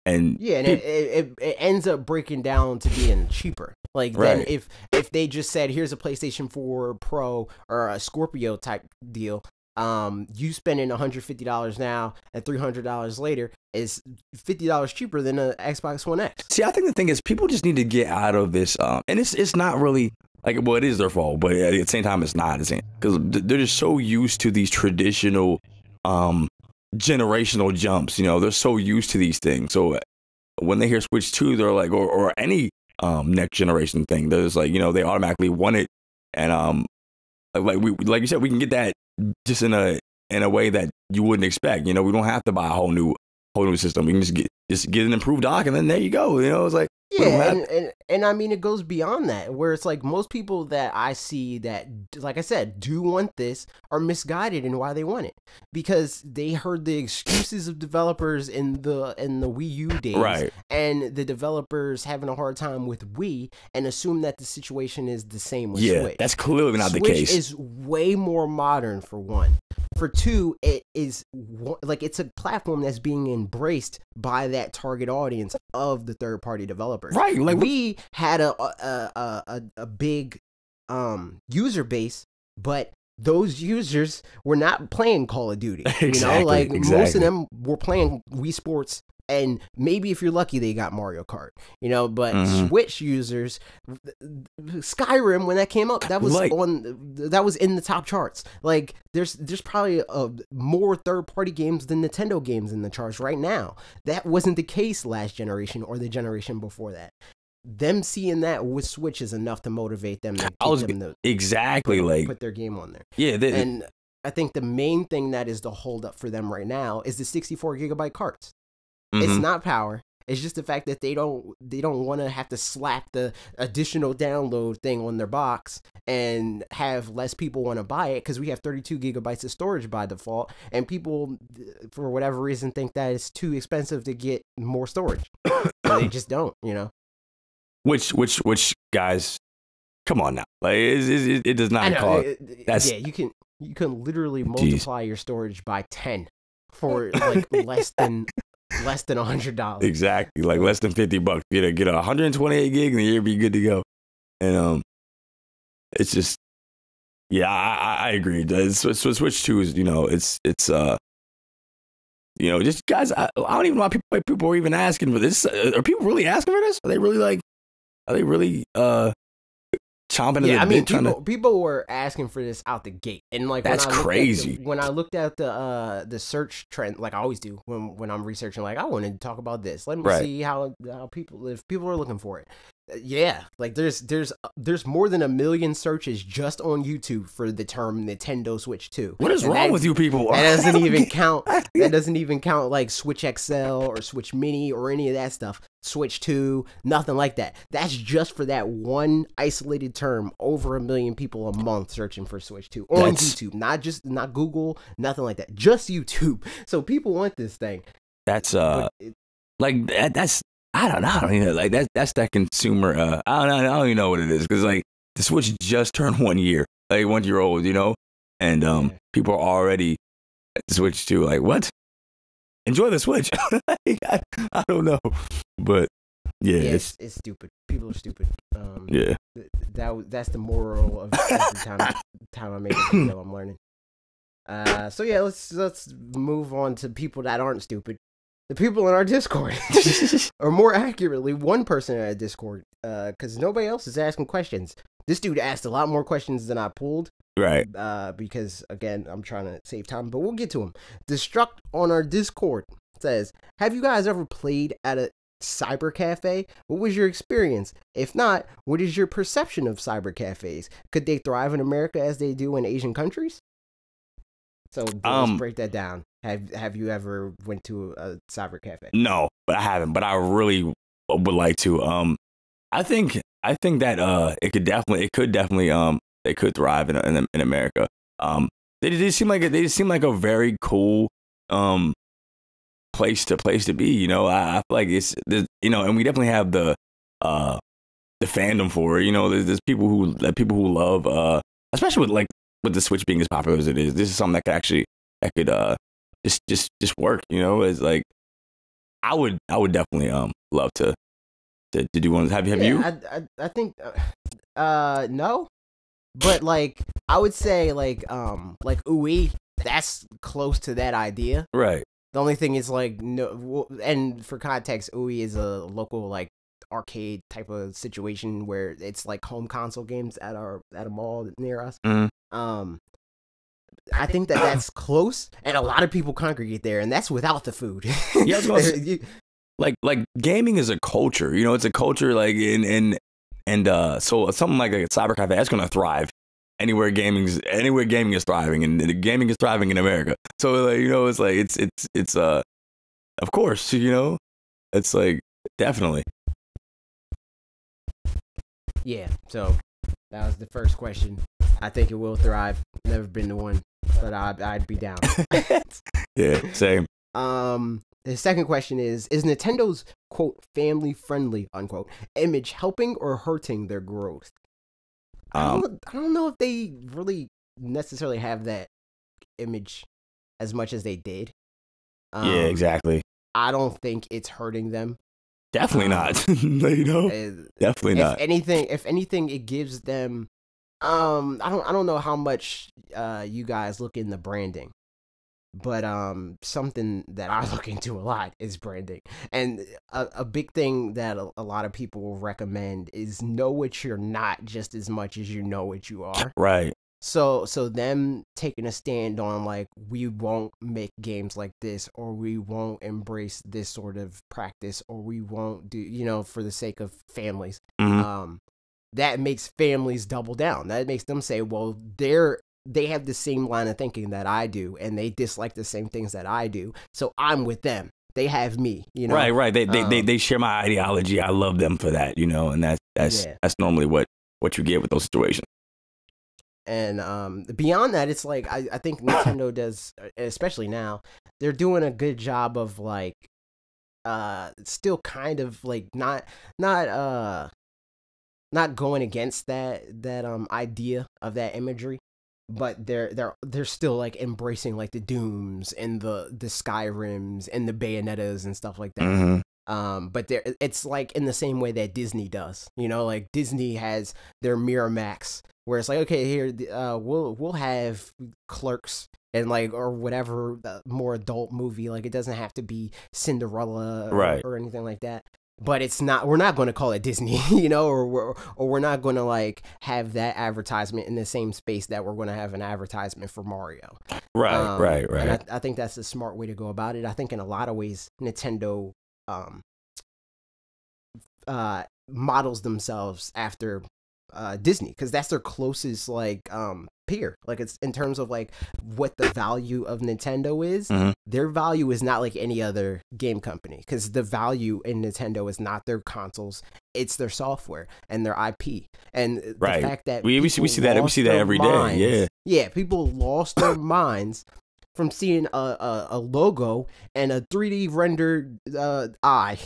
And yeah, and it ends up breaking down to being cheaper. Like, then if they just said, here's a PlayStation 4 Pro or a Scorpio type deal, you spending $150 now and $300 later is $50 cheaper than an Xbox One X. See, I think the thing is, people just need to get out of this, and it's not really like, well, it is their fault, but at the same time, it's not the same, because they're just so used to these traditional generational jumps. They're so used to these things. So when they hear Switch 2, they're like, or any next generation thing, they're just like, they automatically want it. And like you said, we can get that just in a way that you wouldn't expect. We don't have to buy a whole new system. We can just get an improved dock, and then there you go. It's like, yeah, and I mean, it goes beyond that, where it's like most people that I see that, like I said, do want this are misguided in why they want it, because they heard the excuses of developers in the Wii U days, right, and the developers having a hard time with Wii, and assume that the situation is the same with Switch. That's clearly not the Switch case. is way more modern, for one. For two, it is like, it's a platform that's being embraced by that target audience of the third-party developers. Right, like we had a big user base, but those users were not playing Call of Duty. Exactly. Most of them were playing Wii Sports, and maybe if you're lucky, they got Mario Kart. But Switch users, Skyrim, when that came up, that was in the top charts. Like, there's probably more third-party games than Nintendo games in the charts right now. That wasn't the case last generation or the generation before that. Them seeing that with Switch is enough to motivate them to put their game on there. Yeah, and I think the main thing that is the holdup for them right now is the 64 gigabyte carts. It's not power. It's just the fact that they don't want to have to slap the additional download thing on their box and have less people want to buy it, because we have 32 gigabytes of storage by default, and people, for whatever reason, think that it's too expensive to get more storage. They just don't, Which guys, come on now. Like, it does not cost. Yeah, you can literally multiply your storage by 10 for like less than $100. Exactly, like less than $50. Get 128 gig, and you'll be good to go. And it's just, yeah, I agree. Switch 2 is, You know, just guys, I don't even know why people are even asking for this. Are people really asking for this? Are they really chomping at the bit? People were asking for this out the gate, and like that's crazy. When I looked at the search trend, like I always do when I'm researching, like I wanted to talk about this. Let me see how people, if people are looking for it. Yeah, like there's more than 1 million searches just on YouTube for the term Nintendo Switch 2. What is wrong with you people? That doesn't even count. That doesn't even count like Switch XL or Switch Mini or any of that stuff. Switch 2, nothing like that. That's just for that one isolated term. Over 1 million people a month searching for Switch 2 on YouTube, not Google, nothing like that. Just YouTube. So people want this thing. That's that's I don't know. You know, like that's that consumer. I don't even know what it is, because like the Switch just turned 1 year, like 1 year old, you know, and people are already at the Switch 2. Like, what? Enjoy the Switch. I don't know, but yeah, it's stupid. People are stupid. Yeah, that's the moral of every time I make a video. I'm learning. So yeah, let's move on to people that aren't stupid. The people in our Discord, or more accurately, one person in our Discord, because nobody else is asking questions. This dude asked a lot more questions than I pulled. Right. Because, again, I'm trying to save time, but we'll get to him. Destruct on our Discord says, have you guys ever played at a cyber cafe? What was your experience? If not, what is your perception of cyber cafes? Could they thrive in America as they do in Asian countries? So let's break that down. Have you ever went to a cyber cafe? No, but I haven't. But I really would like to. I think that it could definitely they could thrive in America. They just seem like a very cool place to be. You know, I feel like it's, you know, and we definitely have the fandom for it. You know, there's people who love, especially with the Switch being as popular as it is. This is something that could just work. You know, it's like I would definitely love to do one. Have you? I think no, but like I would say like Ui, that's close to that idea. Right. The only thing is like no, and for context, Ui is a local like arcade type of situation where it's like home console games at a mall near us. Mm-hmm. I think that's close, and a lot of people congregate there, and that's without the food. Yeah, I was gonna say, like gaming is a culture, you know, it's a culture, like so something like a cyber cafe that's gonna thrive anywhere gaming is thriving, and the gaming is thriving in America. So like, you know, it's like it's of course, you know, it's like definitely. Yeah, so that was the first question. I think it will thrive. Never been to one, but I'd be down. Yeah, same. The second question is Nintendo's, quote, family friendly, unquote, image helping or hurting their growth? I don't know if they really necessarily have that image as much as they did. Yeah, exactly. I don't think it's hurting them. Definitely not. You know, definitely not. If anything, it gives them. I don't know how much you guys look in the branding, but something that I look into a lot is branding, and a big thing that a lot of people will recommend is know what you're not just as much as you know what you are. Right. So them taking a stand on like, we won't make games like this, or we won't embrace this sort of practice, or we won't do, you know, for the sake of families. Mm-hmm. That makes families double down. That makes them say, well, they have the same line of thinking that I do, and they dislike the same things that I do. So I'm with them. They have me, you know. Right. They share my ideology. I love them for that, you know, and that's normally what you get with those situations. And beyond that, it's like I think Nintendo does, especially now, they're doing a good job of like still kind of like not going against that idea of that imagery, but they're still like embracing like the Dooms and the Skyrims and the Bayonettas and stuff like that. Mm-hmm. But it's like in the same way that Disney does, you know, like Disney has their Miramax where it's like, okay, here, we'll have Clerks and like, or whatever more adult movie. Like, it doesn't have to be Cinderella or anything like that. But we're not going to call it Disney, you know, or we're not going to like have that advertisement in the same space that we're going to have an advertisement for Mario. Right. And I think that's a smart way to go about it. I think in a lot of ways, Nintendo models themselves after Disney, because that's their closest like peer. Like, it's in terms of like what the value of Nintendo is. Their value is not like any other game company, because the value in Nintendo is not their consoles, it's their software and their IP. And the fact that we see that every day. Yeah, people lost their minds from seeing a logo and a 3D rendered eye.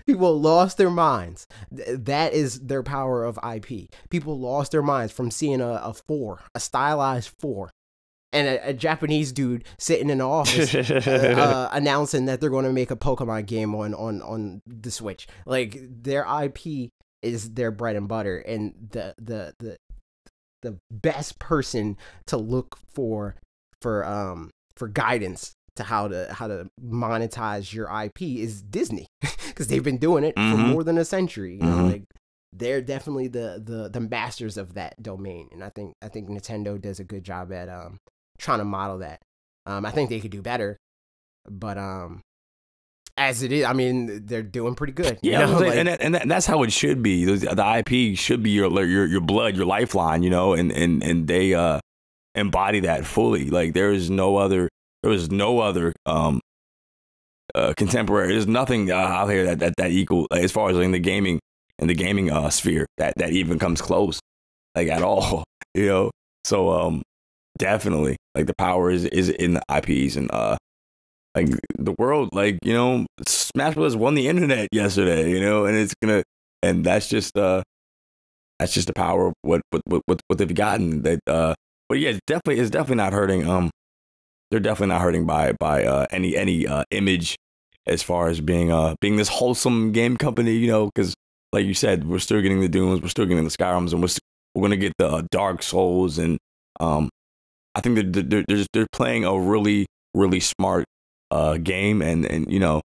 People lost their minds. That is their power of IP. People lost their minds from seeing a stylized 4, and a Japanese dude sitting in the office announcing that they're going to make a Pokemon game on the Switch. Like, their IP is their bread and butter, and the best person to look for guidance to how to monetize your IP is Disney, because they've been doing it for more than a century. You know, like, they're definitely the masters of that domain, and I think Nintendo does a good job at trying to model that. I think they could do better, but as it is, I mean, they're doing pretty good. Yeah, you know? and that's how it should be. The IP should be your blood, your lifeline. You know, and they embody that fully. Like, there was no other contemporary. There's nothing out here that equal, as far as in the gaming sphere that even comes close, like, at all. You know, so definitely, like, the power is in the IPs, and like, the world, like, you know, Smash Bros. Won the internet yesterday. You know, and that's just the power of what they've gotten. That but yeah, it's definitely not hurting. They're definitely not hurting by any image, as far as being this wholesome game company, you know, because like you said, we're still getting the Dooms, we're still getting the Skyrims, and we're gonna get the Dark Souls, and I think that they're playing a really, really smart game, and you know,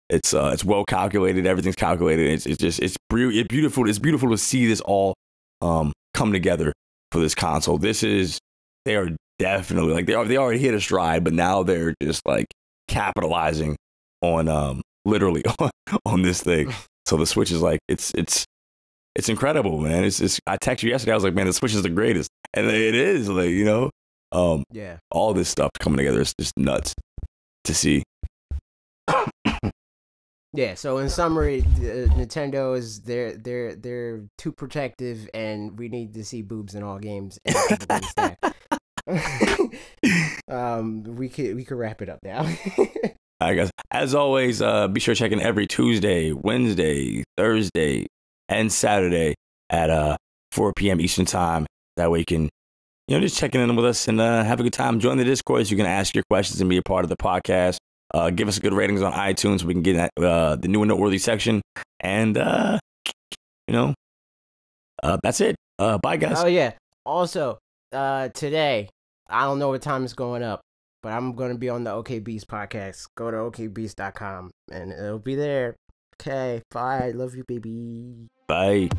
it's well calculated, everything's calculated. It's beautiful to see this all come together for this console. They are definitely, like, they already hit a stride, but now they're just like capitalizing on literally on this thing. So the Switch is like, it's incredible, man. I texted you yesterday, I was like, man, the Switch is the greatest, and it is, like, you know, yeah, all this stuff coming together is just nuts to see. Yeah, so in summary, Nintendo is they're too protective, and we need to see boobs in all games. We could wrap it up now. All right, guys. As always, be sure to check in every Tuesday, Wednesday, Thursday, and Saturday at 4 p.m. Eastern Time. That way you can, you know, just checking in with us and have a good time. Join the Discord so you can ask your questions and be a part of the podcast. Give us good ratings on iTunes so we can get the new and noteworthy section. And, you know, that's it. Bye, guys. Oh, yeah. Also, today, I don't know what time it's going up, but I'm going to be on the OK Beast podcast. Go to okbeast.com, and it'll be there. Okay, bye. Love you, baby. Bye.